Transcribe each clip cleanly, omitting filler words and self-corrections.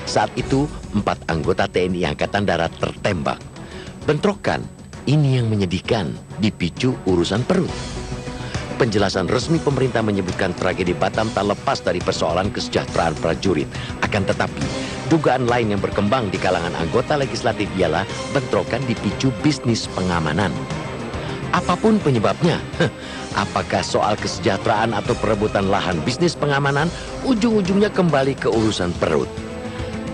Saat itu, 4 anggota TNI Angkatan Darat tertembak. Bentrokan ini yang menyedihkan, dipicu urusan perut. Penjelasan resmi pemerintah menyebutkan tragedi Batam tak lepas dari persoalan kesejahteraan prajurit. Akan tetapi, dugaan lain yang berkembang di kalangan anggota legislatif ialah bentrokan dipicu bisnis pengamanan. Apapun penyebabnya, apakah soal kesejahteraan atau perebutan lahan bisnis pengamanan, ujung-ujungnya kembali ke urusan perut.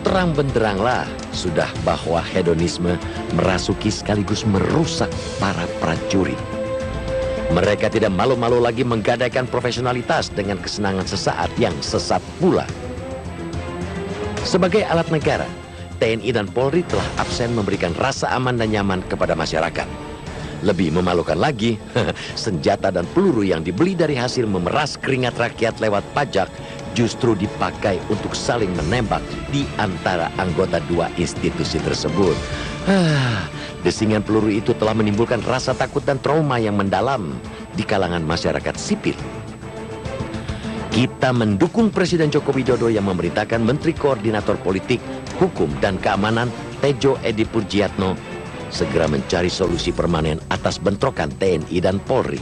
Terang benderanglah sudah bahwa hedonisme merasuki sekaligus merusak para prajurit. Mereka tidak malu-malu lagi menggadaikan profesionalitas dengan kesenangan sesaat yang sesat pula. Sebagai alat negara, TNI dan Polri telah absen memberikan rasa aman dan nyaman kepada masyarakat. Lebih memalukan lagi, senjata dan peluru yang dibeli dari hasil memeras keringat rakyat lewat pajak justru dipakai untuk saling menembak di antara anggota dua institusi tersebut. Desingan peluru itu telah menimbulkan rasa takut dan trauma yang mendalam di kalangan masyarakat sipil. Kita mendukung Presiden Joko Widodo yang memerintahkan Menteri Koordinator Politik, Hukum dan Keamanan Tejo Edi Purjiatno segera mencari solusi permanen atas bentrokan TNI dan Polri.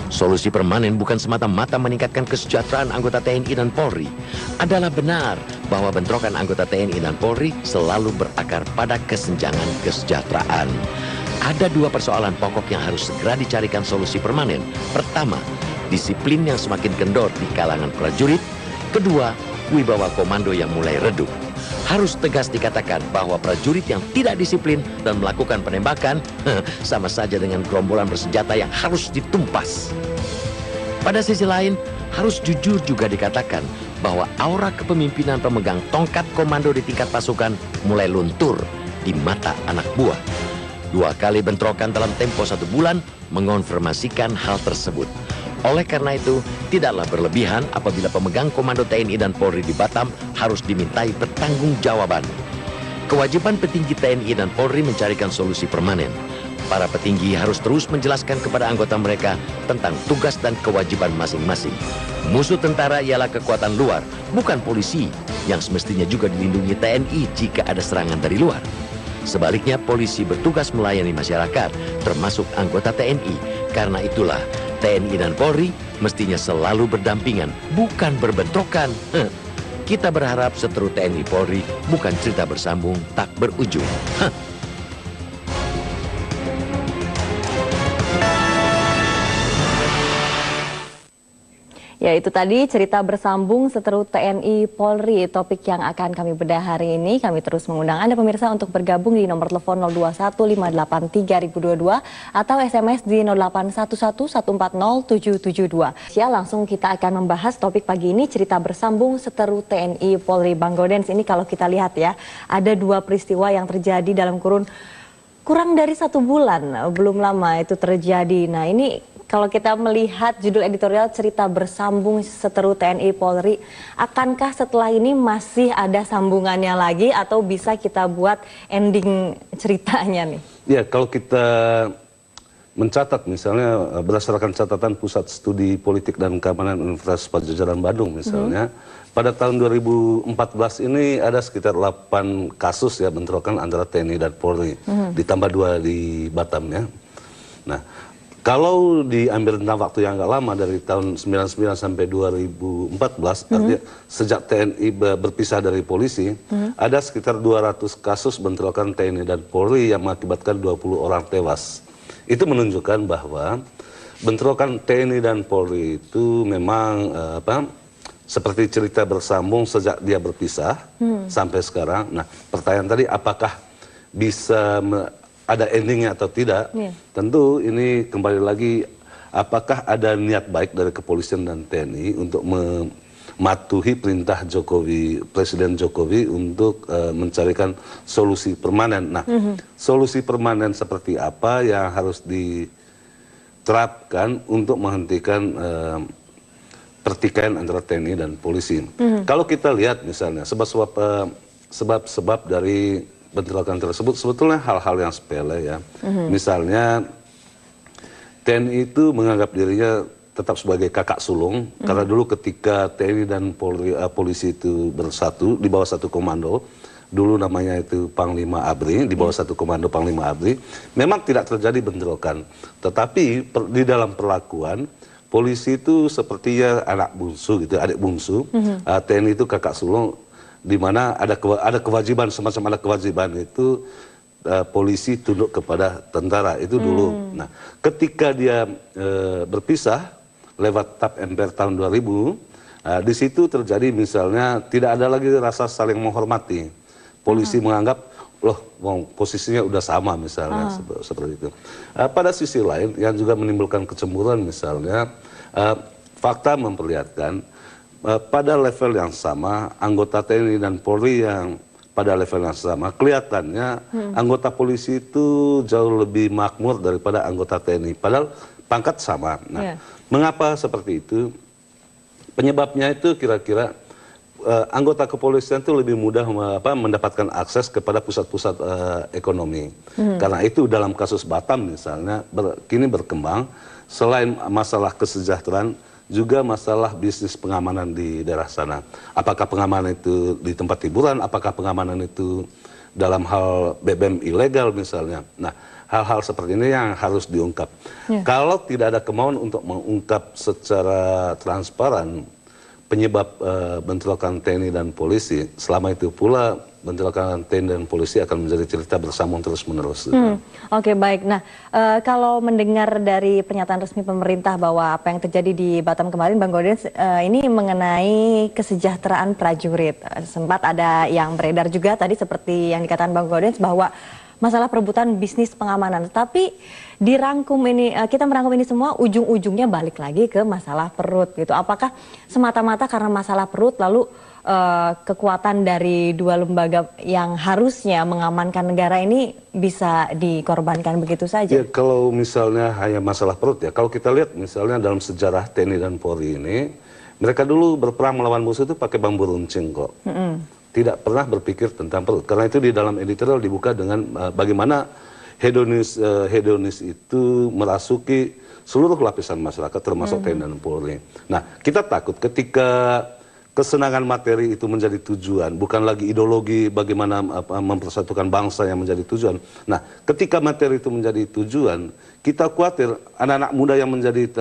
Solusi permanen bukan semata-mata meningkatkan kesejahteraan anggota TNI dan Polri. Adalah benar bahwa bentrokan anggota TNI dan Polri selalu berakar pada kesenjangan kesejahteraan. Ada 2 persoalan pokok yang harus segera dicarikan solusi permanen. Pertama, disiplin yang semakin kendor di kalangan prajurit. Kedua, wibawa komando yang mulai redup. Harus tegas dikatakan bahwa prajurit yang tidak disiplin dan melakukan penembakan sama saja dengan gerombolan bersenjata yang harus ditumpas. Pada sisi lain, harus jujur juga dikatakan bahwa aura kepemimpinan pemegang tongkat komando di tingkat pasukan mulai luntur di mata anak buah. 2 kali bentrokan dalam tempo 1 bulan mengonfirmasikan hal tersebut. Oleh karena itu, tidaklah berlebihan apabila pemegang komando TNI dan Polri di Batam harus dimintai pertanggungjawaban. Kewajiban petinggi TNI dan Polri mencarikan solusi permanen. Para petinggi harus terus menjelaskan kepada anggota mereka tentang tugas dan kewajiban masing-masing. Musuh tentara ialah kekuatan luar, bukan polisi yang semestinya juga dilindungi TNI jika ada serangan dari luar. Sebaliknya, polisi bertugas melayani masyarakat, termasuk anggota TNI. Karena itulah, TNI dan Polri mestinya selalu berdampingan, bukan berbentrokan. Kita berharap seteru TNI Polri bukan cerita bersambung tak berujung. Ya, itu tadi cerita bersambung seteru TNI Polri, topik yang akan kami bedah hari ini. Kami terus mengundang Anda pemirsa untuk bergabung di nomor telepon 02158322 atau SMS di 0811140772. Ya, langsung kita akan membahas topik pagi ini, cerita bersambung seteru TNI Polri. Bang Gaudens, ini kalau kita lihat ya, ada 2 peristiwa yang terjadi dalam kurun kurang dari 1 bulan, belum lama itu terjadi. Nah, ini kalau kita melihat judul editorial cerita bersambung seteru TNI Polri, akankah setelah ini masih ada sambungannya lagi atau bisa kita buat ending ceritanya nih? Ya, kalau kita mencatat misalnya berdasarkan catatan Pusat Studi Politik dan Keamanan Universitas Padjadjaran Bandung misalnya, pada tahun 2014 ini ada sekitar 8 kasus ya bentrokan antara TNI dan Polri, ditambah 2 di Batam ya. Nah, kalau diambil tentang waktu yang agak lama dari tahun 99 sampai 2014, artinya sejak TNI berpisah dari polisi, ada sekitar 200 kasus bentrokan TNI dan Polri yang mengakibatkan 20 orang tewas. Itu menunjukkan bahwa bentrokan TNI dan Polri itu memang seperti cerita bersambung sejak dia berpisah sampai sekarang. Nah, pertanyaan tadi apakah bisa ada endingnya atau tidak? Tentu ini kembali lagi apakah ada niat baik dari kepolisian dan TNI untuk mematuhi perintah Presiden Jokowi untuk mencarikan solusi permanen. Nah, solusi permanen seperti apa yang harus diterapkan untuk menghentikan pertikaian antara TNI dan polisi? Kalau kita lihat misalnya sebab-sebab dari bentrokan tersebut sebetulnya hal-hal yang sepele ya. Misalnya TNI itu menganggap dirinya tetap sebagai kakak sulung, karena dulu ketika TNI dan polisi itu bersatu di bawah satu komando, dulu namanya itu Panglima ABRI, di bawah satu komando Panglima ABRI, memang tidak terjadi bentrokan. Tetapi di dalam perlakuan, polisi itu sepertinya anak bungsu gitu, adik bungsu, TNI itu kakak sulung, di mana ada kewajiban, semacam ada kewajiban itu polisi tunduk kepada tentara itu dulu. Nah, ketika dia berpisah lewat TAP MPR tahun 2000, di situ terjadi misalnya tidak ada lagi rasa saling menghormati. Polisi menganggap loh, posisinya udah sama misalnya, seperti itu. Pada sisi lain yang juga menimbulkan kecemburuan misalnya, fakta memperlihatkan pada level yang sama anggota TNI dan Polri yang pada level yang sama kelihatannya anggota polisi itu jauh lebih makmur daripada anggota TNI, padahal pangkat sama. Nah, mengapa seperti itu? Penyebabnya itu kira-kira anggota kepolisian itu lebih mudah mendapatkan akses kepada pusat-pusat ekonomi. Karena itu dalam kasus Batam misalnya kini berkembang selain masalah kesejahteraan juga masalah bisnis pengamanan di daerah sana. Apakah pengamanan itu di tempat hiburan, apakah pengamanan itu dalam hal BBM ilegal misalnya. Nah, hal-hal seperti ini yang harus diungkap. Kalau tidak ada kemauan untuk mengungkap secara transparan penyebab bentrokan TNI dan polisi, selama itu pula bentrokan TNI dan polisi akan menjadi cerita bersambung terus-menerus. Oke, baik. Nah, kalau mendengar dari pernyataan resmi pemerintah bahwa apa yang terjadi di Batam kemarin, Bang Gaudens, ini mengenai kesejahteraan prajurit. Sempat ada yang beredar juga tadi seperti yang dikatakan Bang Gaudens bahwa masalah perebutan bisnis pengamanan. Tapi dirangkum ini, kita merangkum ini semua ujung-ujungnya balik lagi ke masalah perut gitu. Apakah semata-mata karena masalah perut lalu kekuatan dari dua lembaga yang harusnya mengamankan negara ini bisa dikorbankan begitu saja? Ya, kalau misalnya hanya masalah perut ya, kalau kita lihat misalnya dalam sejarah TNI dan Polri ini, mereka dulu berperang melawan musuh itu pakai bambu runcing kok. Tidak pernah berpikir tentang perut. Karena itu di dalam editorial dibuka dengan bagaimana hedonis itu merasuki seluruh lapisan masyarakat termasuk TNI dan Polri. Nah, kita takut ketika kesenangan materi itu menjadi tujuan, bukan lagi ideologi bagaimana mempersatukan bangsa yang menjadi tujuan. Nah, ketika materi itu menjadi tujuan, kita khawatir anak-anak muda yang menjadi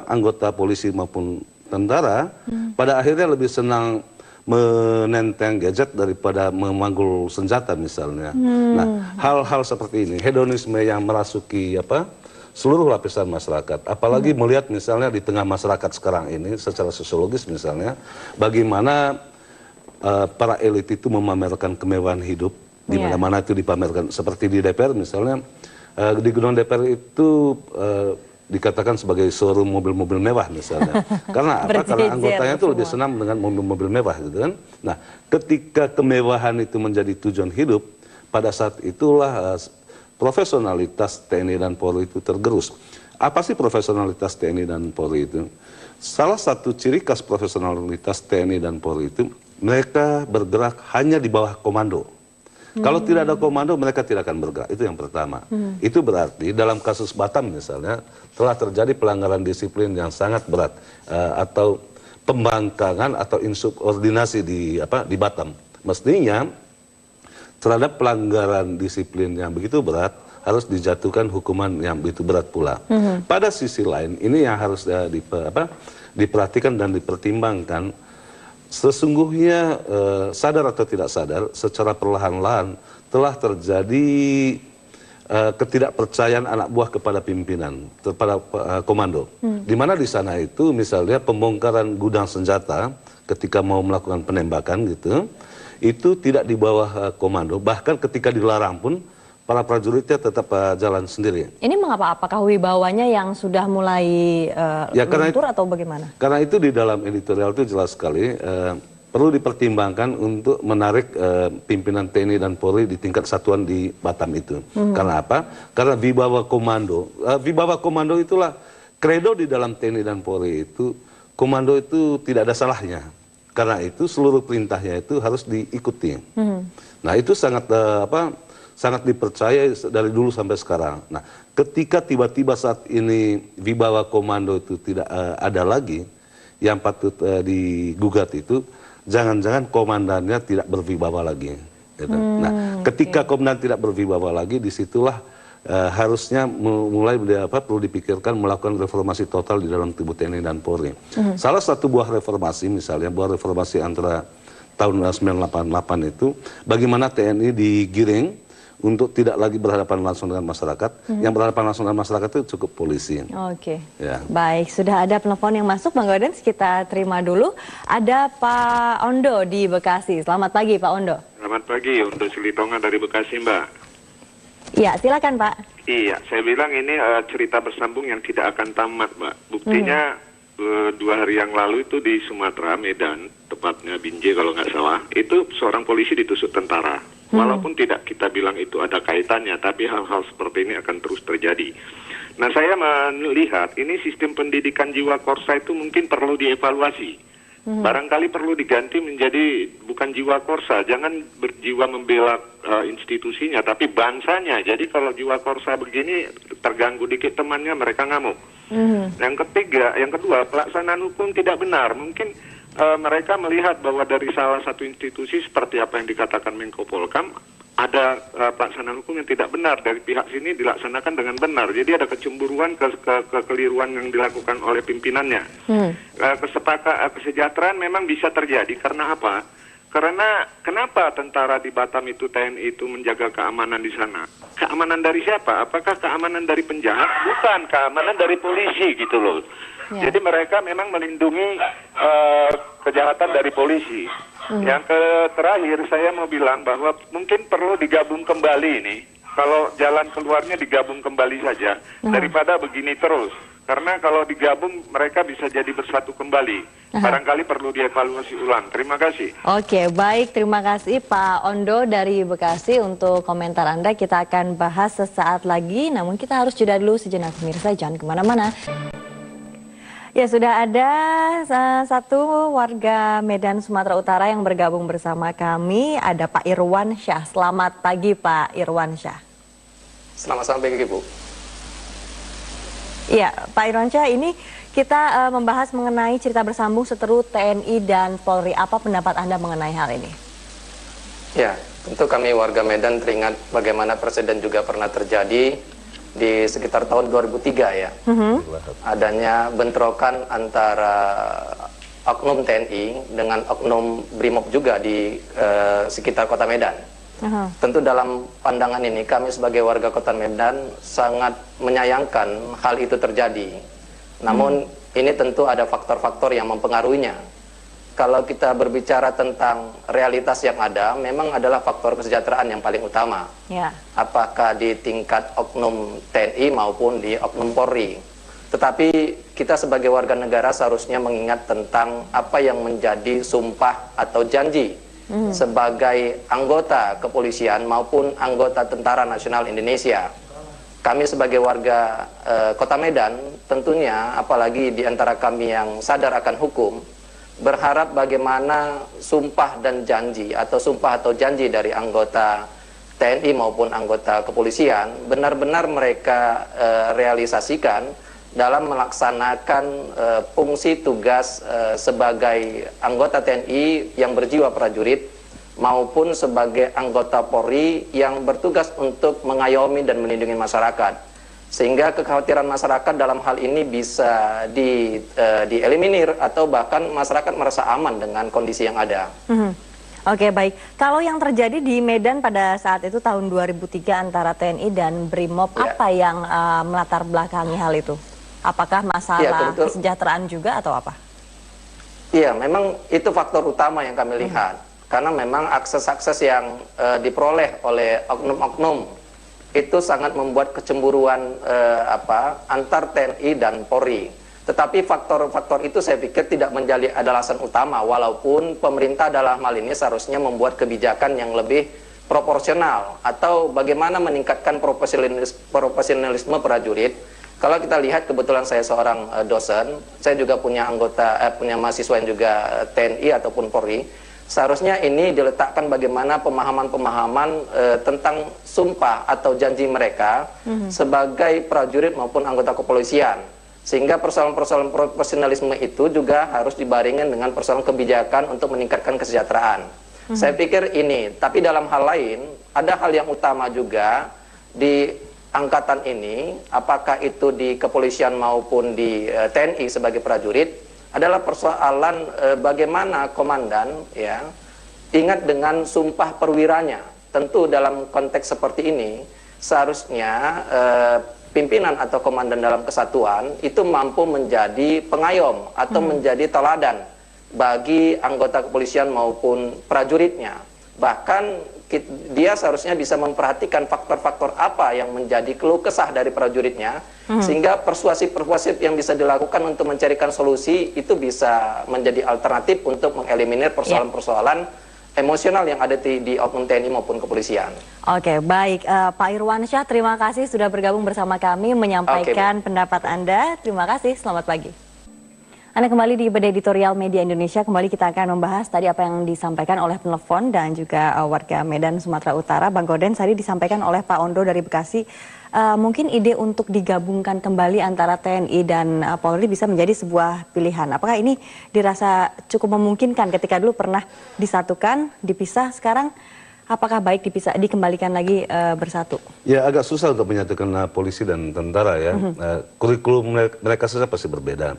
anggota polisi maupun tentara pada akhirnya lebih senang menenteng gadget daripada memanggul senjata misalnya. Nah, hal-hal seperti ini, hedonisme yang merasuki seluruh lapisan masyarakat, apalagi melihat misalnya di tengah masyarakat sekarang ini secara sosiologis misalnya, bagaimana para elit itu memamerkan kemewahan hidup, di mana-mana itu dipamerkan, seperti di DPR misalnya, di gedung DPR itu dikatakan sebagai showroom mobil-mobil mewah misalnya. Karena apa? Karena anggotanya itu lebih senang dengan mobil-mobil mewah gitu kan. Nah, ketika kemewahan itu menjadi tujuan hidup, pada saat itulah profesionalitas TNI dan Polri itu tergerus. Apa sih profesionalitas TNI dan Polri itu? Salah satu ciri khas profesionalitas TNI dan Polri itu, mereka bergerak hanya di bawah komando. Kalau tidak ada komando, mereka tidak akan bergerak. Itu yang pertama. Itu berarti dalam kasus Batam misalnya, telah terjadi pelanggaran disiplin yang sangat berat. Atau pembangkangan atau insubordinasi di Batam. Mestinya, terhadap pelanggaran disiplin yang begitu berat, harus dijatuhkan hukuman yang begitu berat pula. Pada sisi lain, ini yang harus diperhatikan dan dipertimbangkan. Sesungguhnya sadar atau tidak sadar, secara perlahan-lahan telah terjadi ketidakpercayaan anak buah kepada pimpinan, kepada komando. Di mana di sana itu misalnya pembongkaran gudang senjata ketika mau melakukan penembakan gitu, itu tidak di bawah komando. Bahkan ketika dilarang pun para prajuritnya tetap jalan sendiri. Ini mengapa? Apakah wibawanya yang sudah mulai luntur atau bagaimana? Karena itu di dalam editorial itu jelas sekali perlu dipertimbangkan untuk menarik pimpinan TNI dan Polri di tingkat satuan di Batam itu. Karena apa? Karena wibawa komando. Wibawa komando itulah kredo di dalam TNI dan Polri itu. Komando itu tidak ada salahnya. Karena itu seluruh perintahnya itu harus diikuti. Nah itu sangat sangat dipercaya dari dulu sampai sekarang. Nah, ketika tiba-tiba saat ini Wibawa Komando itu tidak ada lagi, yang patut digugat itu, jangan-jangan komandannya tidak berwibawa lagi. Gitu. Nah, ketika komandan tidak berwibawa lagi, disitulah harusnya mulai perlu dipikirkan melakukan reformasi total di dalam tubuh TNI dan Polri. Salah satu buah reformasi, misalnya buah reformasi antara tahun 1988 itu, bagaimana TNI digiring untuk tidak lagi berhadapan langsung dengan masyarakat. Yang berhadapan langsung dengan masyarakat itu cukup polisi. Oke. Ya. Baik, sudah ada penelpon yang masuk, Bang Gaudens, kita terima dulu. Ada Pak Ondo di Bekasi. Selamat pagi, Pak Ondo. Selamat pagi, Ondo Silitonga dari Bekasi, Mbak. Iya, silakan, Pak. Iya, saya bilang ini cerita bersambung yang tidak akan tamat, Mbak. Buktinya 2 hari yang lalu itu di Sumatera, Medan, tepatnya Binjai kalau nggak salah, itu seorang polisi ditusuk tentara. Walaupun tidak kita bilang itu ada kaitannya, tapi hal-hal seperti ini akan terus terjadi. Nah, saya melihat ini sistem pendidikan jiwa korsa itu mungkin perlu dievaluasi. Barangkali perlu diganti menjadi bukan jiwa korsa, jangan berjiwa membela institusinya, tapi bangsanya. Jadi kalau jiwa korsa begini terganggu dikit temannya, mereka ngamuk. Yang kedua, pelaksanaan hukum tidak benar. Mungkin mereka melihat bahwa dari salah satu institusi seperti apa yang dikatakan Menko Polkam, ada pelaksanaan hukum yang tidak benar. Dari pihak sini dilaksanakan dengan benar. Jadi ada kecemburuan, kekeliruan yang dilakukan oleh pimpinannya. Kesejahteraan memang bisa terjadi karena apa? Karena kenapa tentara di Batam itu, TNI itu menjaga keamanan di sana? Keamanan dari siapa? Apakah keamanan dari penjahat? Bukan, keamanan dari polisi gitu loh. Jadi mereka memang melindungi kejahatan dari polisi. Yang terakhir saya mau bilang bahwa mungkin perlu digabung kembali ini. Kalau jalan keluarnya digabung kembali saja daripada begini terus. Karena kalau digabung mereka bisa jadi bersatu kembali. Barangkali perlu dievaluasi ulang. Terima kasih. Oke, baik. Terima kasih Pak Ondo dari Bekasi untuk komentar Anda. Kita akan bahas sesaat lagi. Namun kita harus jeda dulu sejenak, pemirsa. Jangan kemana-mana. Ya, sudah ada satu warga Medan, Sumatera Utara yang bergabung bersama kami. Ada Pak Irwan Syah. Selamat pagi Pak Irwan Syah. Selamat pagi Bu. Iya, Pak Irwan Syah, ini kita membahas mengenai cerita bersambung seteru TNI dan Polri. Apa pendapat Anda mengenai hal ini? Ya, tentu kami warga Medan teringat bagaimana presiden juga pernah terjadi di sekitar tahun 2003 ya. Adanya bentrokan antara oknum TNI dengan oknum BRIMOB juga di sekitar kota Medan. Tentu dalam pandangan ini kami sebagai warga kota Medan sangat menyayangkan hal itu terjadi. Namun ini tentu ada faktor-faktor yang mempengaruhinya. Kalau kita berbicara tentang realitas yang ada, memang adalah faktor kesejahteraan yang paling utama. Apakah di tingkat oknum TNI maupun di oknum Polri. Tetapi kita sebagai warga negara seharusnya mengingat tentang apa yang menjadi sumpah atau janji sebagai anggota kepolisian maupun anggota Tentara Nasional Indonesia. Kami sebagai warga kota Medan tentunya, apalagi di antara kami yang sadar akan hukum, berharap bagaimana sumpah dan janji atau sumpah atau janji dari anggota TNI maupun anggota kepolisian benar-benar mereka realisasikan dalam melaksanakan fungsi tugas sebagai anggota TNI yang berjiwa prajurit maupun sebagai anggota Polri yang bertugas untuk mengayomi dan melindungi masyarakat, sehingga kekhawatiran masyarakat dalam hal ini bisa dieliminir atau bahkan masyarakat merasa aman dengan kondisi yang ada. Oke, baik. Kalau yang terjadi di Medan pada saat itu tahun 2003 antara TNI dan BRIMOB, apa yang melatar belakangi hal itu? Apakah masalah kesejahteraan juga atau apa? Iya, memang itu faktor utama yang kami lihat. Karena memang akses-akses yang diperoleh oleh oknum-oknum itu sangat membuat kecemburuan antar TNI dan Polri. Tetapi faktor-faktor itu saya pikir tidak menjadi alasan utama, walaupun pemerintah dalam hal ini seharusnya membuat kebijakan yang lebih proporsional atau bagaimana meningkatkan profesionalisme prajurit. Kalau kita lihat, kebetulan saya seorang dosen, saya juga punya mahasiswa yang juga TNI ataupun Polri. seharusnya ini diletakkan bagaimana pemahaman-pemahaman tentang sumpah atau janji mereka sebagai prajurit maupun anggota kepolisian. Sehingga persoalan-persoalan profesionalisme itu juga harus dibaringin dengan persoalan kebijakan untuk meningkatkan kesejahteraan. Saya pikir ini, tapi dalam hal lain, ada hal yang utama juga di angkatan ini, apakah itu di kepolisian maupun di TNI sebagai prajurit, adalah persoalan bagaimana komandan ya ingat dengan sumpah perwiranya. Tentu dalam konteks seperti ini seharusnya pimpinan atau komandan dalam kesatuan itu mampu menjadi pengayom atau menjadi teladan bagi anggota kepolisian maupun prajuritnya. Bahkan dia seharusnya bisa memperhatikan faktor-faktor apa yang menjadi keluh kesah dari prajuritnya, sehingga persuasif-persuasif yang bisa dilakukan untuk mencarikan solusi itu bisa menjadi alternatif untuk mengeliminir persoalan-persoalan emosional yang ada di oknum TNI maupun kepolisian. Oke, baik. Pak Irwansyah, terima kasih sudah bergabung bersama kami menyampaikan pendapat Anda. Terima kasih, selamat pagi. Anda kembali di Bedah Editorial Media Indonesia. Kembali kita akan membahas tadi apa yang disampaikan oleh penelpon dan juga warga Medan, Sumatera Utara. Bang Gaudens, tadi disampaikan oleh Pak Ondo dari Bekasi, mungkin ide untuk digabungkan kembali antara TNI dan Polri bisa menjadi sebuah pilihan. Apakah ini dirasa cukup memungkinkan ketika dulu pernah disatukan, dipisah, sekarang apakah baik dikembalikan lagi bersatu? Ya, agak susah untuk menyatukan polisi dan tentara ya. Kurikulum mereka saja pasti berbeda.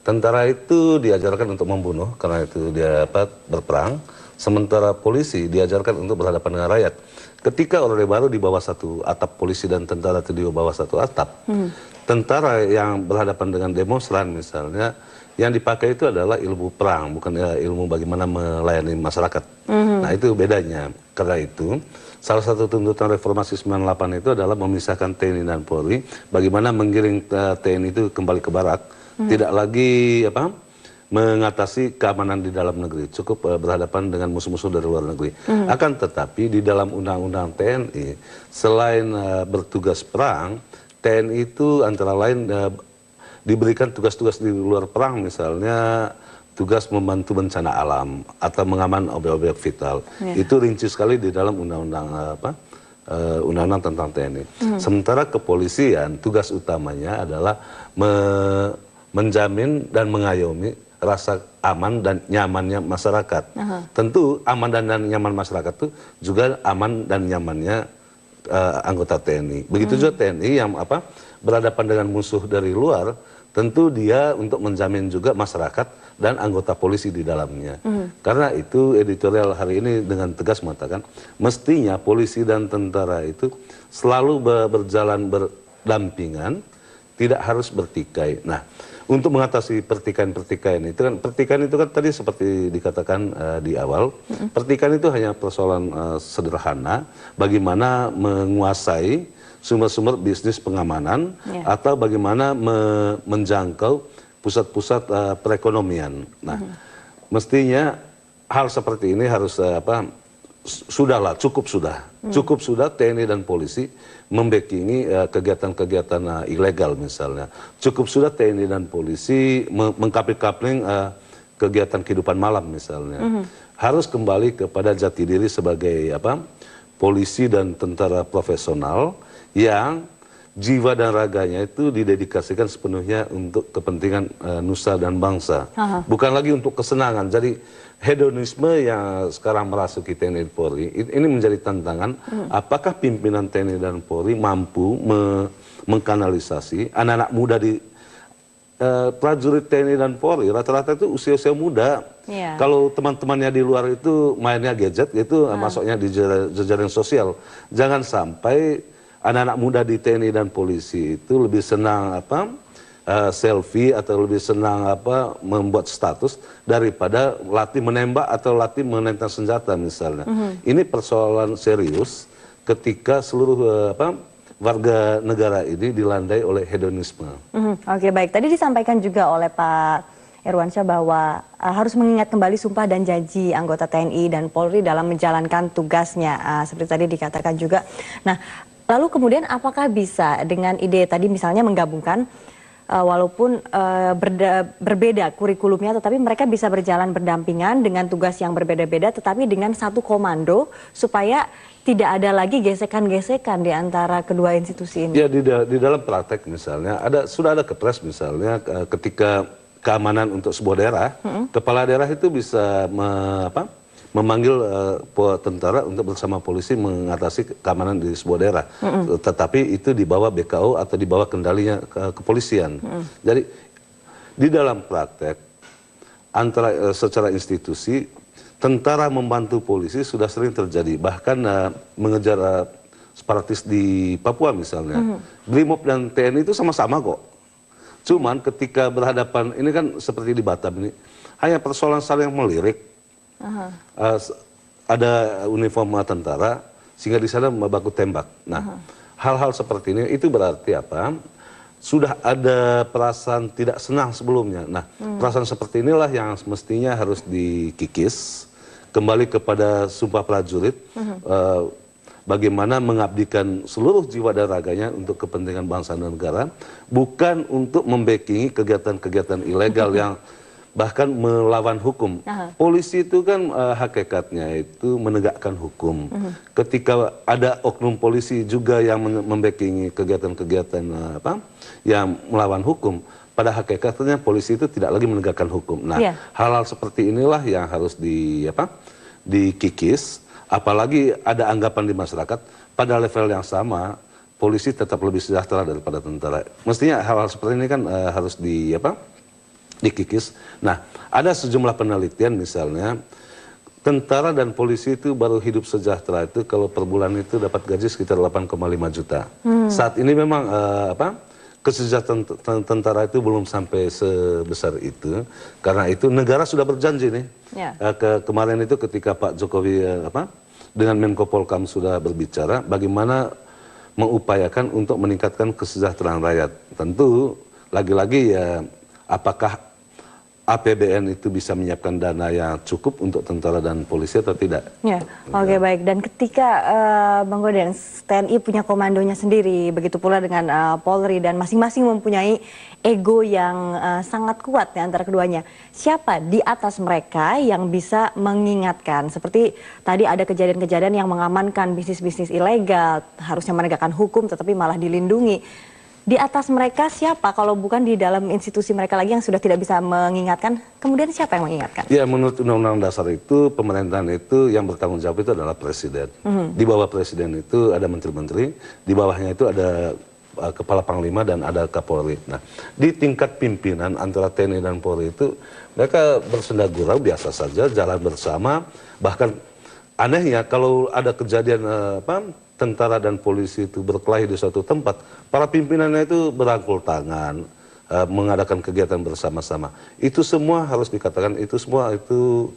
Tentara itu diajarkan untuk membunuh, karena itu dia berperang. Sementara polisi diajarkan untuk berhadapan dengan rakyat. Ketika Orde Baru di bawah satu atap, polisi dan tentara itu di bawah satu atap, tentara yang berhadapan dengan demonstran misalnya, yang dipakai itu adalah ilmu perang, bukan ilmu bagaimana melayani masyarakat. Nah, itu bedanya. Karena itu, salah satu tuntutan reformasi 98 itu adalah memisahkan TNI dan Polri, bagaimana menggiring TNI itu kembali ke barak, tidak lagi mengatasi keamanan di dalam negeri, cukup berhadapan dengan musuh-musuh dari luar negeri. Akan tetapi di dalam undang-undang TNI, selain bertugas perang, TNI itu antara lain diberikan tugas-tugas di luar perang, misalnya tugas membantu bencana alam atau mengaman objek-objek vital. Itu rinci sekali di dalam undang-undang undang-undang tentang TNI. Sementara kepolisian tugas utamanya adalah menjamin dan mengayomi rasa aman dan nyamannya masyarakat. Tentu aman dan nyaman masyarakat itu juga aman dan nyamannya anggota TNI. Begitu juga TNI yang berhadapan dengan musuh dari luar, tentu dia untuk menjamin juga masyarakat dan anggota polisi di dalamnya. Karena itu editorial hari ini dengan tegas mengatakan, mestinya polisi dan tentara itu selalu berjalan berdampingan, tidak harus bertikai. Nah, untuk mengatasi pertikaian-pertikaian itu kan tadi seperti dikatakan di awal, pertikaian itu hanya persoalan sederhana, bagaimana menguasai sumber-sumber bisnis pengamanan atau bagaimana menjangkau pusat-pusat perekonomian. Nah, mestinya hal seperti ini harus cukup sudah TNI dan polisi membackingi kegiatan-kegiatan ilegal misalnya. Cukup sudah TNI dan polisi mengkapling kegiatan kehidupan malam misalnya. Harus kembali kepada jati diri sebagai polisi dan tentara profesional yang jiwa dan raganya itu didedikasikan sepenuhnya untuk kepentingan nusa dan bangsa. Bukan lagi untuk kesenangan. Jadi hedonisme yang sekarang merasuki TNI dan Polri ini menjadi tantangan. Apakah pimpinan TNI dan Polri mampu mengkanalisasi anak-anak muda di prajurit TNI dan Polri? Rata-rata itu usia-usia muda. Kalau teman-temannya di luar itu mainnya gadget, itu masuknya di jejaring sosial. Jangan sampai anak-anak muda di TNI dan polisi itu lebih senang selfie atau lebih senang membuat status daripada latih menembak atau latih menentang senjata misalnya. Ini persoalan serius ketika seluruh warga negara ini dilandai oleh hedonisme. Oke, baik. Tadi disampaikan juga oleh Pak Irwansyah bahwa harus mengingat kembali sumpah dan janji anggota TNI dan Polri dalam menjalankan tugasnya, seperti tadi dikatakan juga. Nah, lalu kemudian apakah bisa dengan ide tadi misalnya menggabungkan walaupun berbeda kurikulumnya, tetapi mereka bisa berjalan berdampingan dengan tugas yang berbeda-beda, tetapi dengan satu komando supaya tidak ada lagi gesekan-gesekan di antara kedua institusi ini. Ya, di dalam praktek misalnya sudah ada kepres misalnya ketika keamanan untuk sebuah daerah, kepala daerah itu bisa memanggil tentara untuk bersama polisi mengatasi keamanan di sebuah daerah. Tetapi itu di bawah BKO atau di bawah kendalinya kepolisian. Jadi di dalam praktek antara secara institusi, tentara membantu polisi sudah sering terjadi. Bahkan mengejar separatis di Papua misalnya. Brimob dan TNI itu sama-sama kok. Cuman ketika berhadapan, ini kan seperti di Batam ini, hanya persoalan saling melirik. Ada uniform tentara, sehingga di sana baku tembak. Nah, hal-hal seperti ini itu berarti apa? Sudah ada perasaan tidak senang sebelumnya. Nah, perasaan seperti inilah yang mestinya harus dikikis, kembali kepada sumpah prajurit, bagaimana mengabdikan seluruh jiwa dan raganya untuk kepentingan bangsa dan negara, bukan untuk membackingi kegiatan-kegiatan ilegal yang bahkan melawan hukum. Polisi itu kan hakikatnya itu menegakkan hukum. Ketika ada oknum polisi juga yang membackingi kegiatan-kegiatan yang melawan hukum, pada hakikatnya polisi itu tidak lagi menegakkan hukum. Nah, hal-hal seperti inilah yang harus dikikis. Apalagi ada anggapan di masyarakat pada level yang sama polisi tetap lebih sejahtera daripada tentara. Mestinya hal-hal seperti ini kan harus dikikis. Nah, ada sejumlah penelitian misalnya tentara dan polisi itu baru hidup sejahtera itu kalau per bulan itu dapat gaji sekitar 8,5 juta. Saat ini memang kesejahteraan tentara itu belum sampai sebesar itu. Karena itu negara sudah berjanji nih. Kemarin itu ketika Pak Jokowi dengan Menko Polkam sudah berbicara bagaimana mengupayakan untuk meningkatkan kesejahteraan rakyat. Tentu lagi-lagi ya apakah APBN itu bisa menyiapkan dana yang cukup untuk tentara dan polisi atau tidak? Ya, oke, baik. Dan ketika Bang Gaudens, TNI punya komandonya sendiri, begitu pula dengan Polri, dan masing-masing mempunyai ego yang sangat kuat di antara keduanya. Siapa di atas mereka yang bisa mengingatkan? Seperti tadi ada kejadian-kejadian yang mengamankan bisnis-bisnis ilegal, harusnya menegakkan hukum tetapi malah dilindungi. Di atas mereka siapa kalau bukan di dalam institusi mereka lagi yang sudah tidak bisa mengingatkan, kemudian siapa yang mengingatkan? Ya, menurut Undang-Undang Dasar itu pemerintahan itu yang bertanggung jawab itu adalah presiden. Di bawah presiden itu ada menteri-menteri, di bawahnya itu ada kepala panglima dan ada kapolri. Nah, di tingkat pimpinan antara TNI dan Polri itu mereka bersenda gurau biasa saja, jalan bersama. Bahkan anehnya kalau ada kejadian tentara dan polisi itu berkelahi di suatu tempat, para pimpinannya itu berangkul tangan, mengadakan kegiatan bersama-sama. Itu semua harus dikatakan, itu semua itu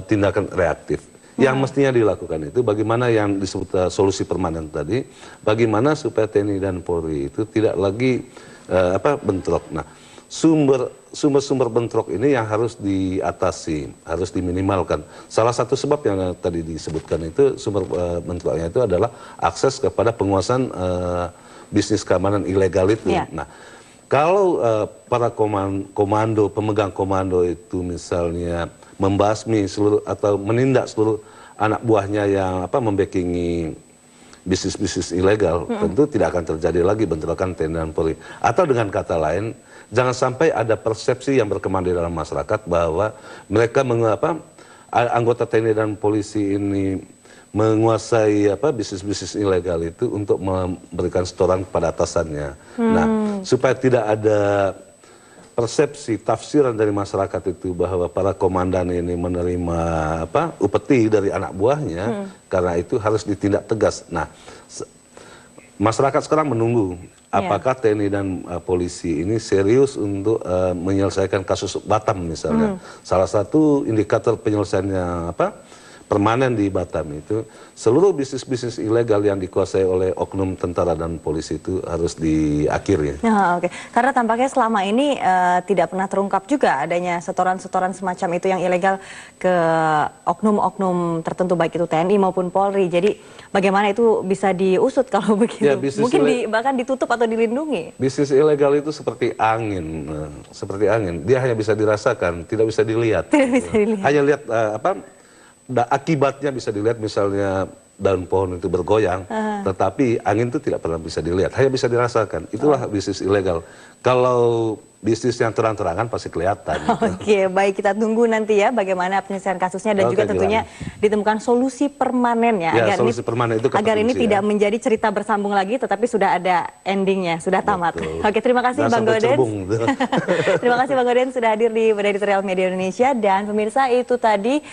tindakan reaktif. Yang mestinya dilakukan itu bagaimana yang disebut solusi permanen tadi, bagaimana supaya TNI dan Polri itu tidak lagi bentrok. Nah, sumber-sumber bentrok ini yang harus diatasi, harus diminimalkan. Salah satu sebab yang tadi disebutkan itu sumber bentroknya itu adalah akses kepada penguasaan bisnis keamanan ilegal itu. Nah, kalau para komando, pemegang komando itu misalnya membasmi seluruh atau menindak seluruh anak buahnya yang membackingi bisnis-bisnis ilegal, tentu tidak akan terjadi lagi bentrokan TNI dan Polri. Atau dengan kata lain, jangan sampai ada persepsi yang berkembang di dalam masyarakat bahwa mereka anggota TNI dan polisi ini menguasai bisnis-bisnis ilegal itu untuk memberikan setoran kepada atasannya. Nah, supaya tidak ada persepsi tafsiran dari masyarakat itu bahwa para komandan ini menerima upeti dari anak buahnya, karena itu harus ditindak tegas. Nah, masyarakat sekarang menunggu apakah TNI dan polisi ini serius untuk menyelesaikan kasus Batam misalnya. Salah satu indikator penyelesaiannya permanen di Batam itu, seluruh bisnis-bisnis ilegal yang dikuasai oleh oknum tentara dan polisi itu harus diakhiri. Oke. Karena tampaknya selama ini tidak pernah terungkap juga adanya setoran-setoran semacam itu yang ilegal ke oknum-oknum tertentu, baik itu TNI maupun Polri. Jadi bagaimana itu bisa diusut kalau begitu? Ya, Mungkin bahkan ditutup atau dilindungi. Bisnis ilegal itu seperti angin, seperti angin. Dia hanya bisa dirasakan, tidak bisa dilihat. Tidak bisa dilihat. Hanya lihat akibatnya bisa dilihat, misalnya daun pohon itu bergoyang, tetapi angin itu tidak pernah bisa dilihat, hanya bisa dirasakan. Itulah bisnis ilegal. Kalau bisnis yang terang-terangan pasti kelihatan. Oke, baik, kita tunggu nanti ya bagaimana penyelesaian kasusnya dan juga tentunya ditemukan solusi permanen ya, agar solusi permanen itu agar ini tidak menjadi cerita bersambung lagi, tetapi sudah ada endingnya, sudah tamat. Oke, terima kasih Bang Gaudens. Terima kasih Bang Gaudens sudah hadir di Editorial Media Indonesia, dan pemirsa itu tadi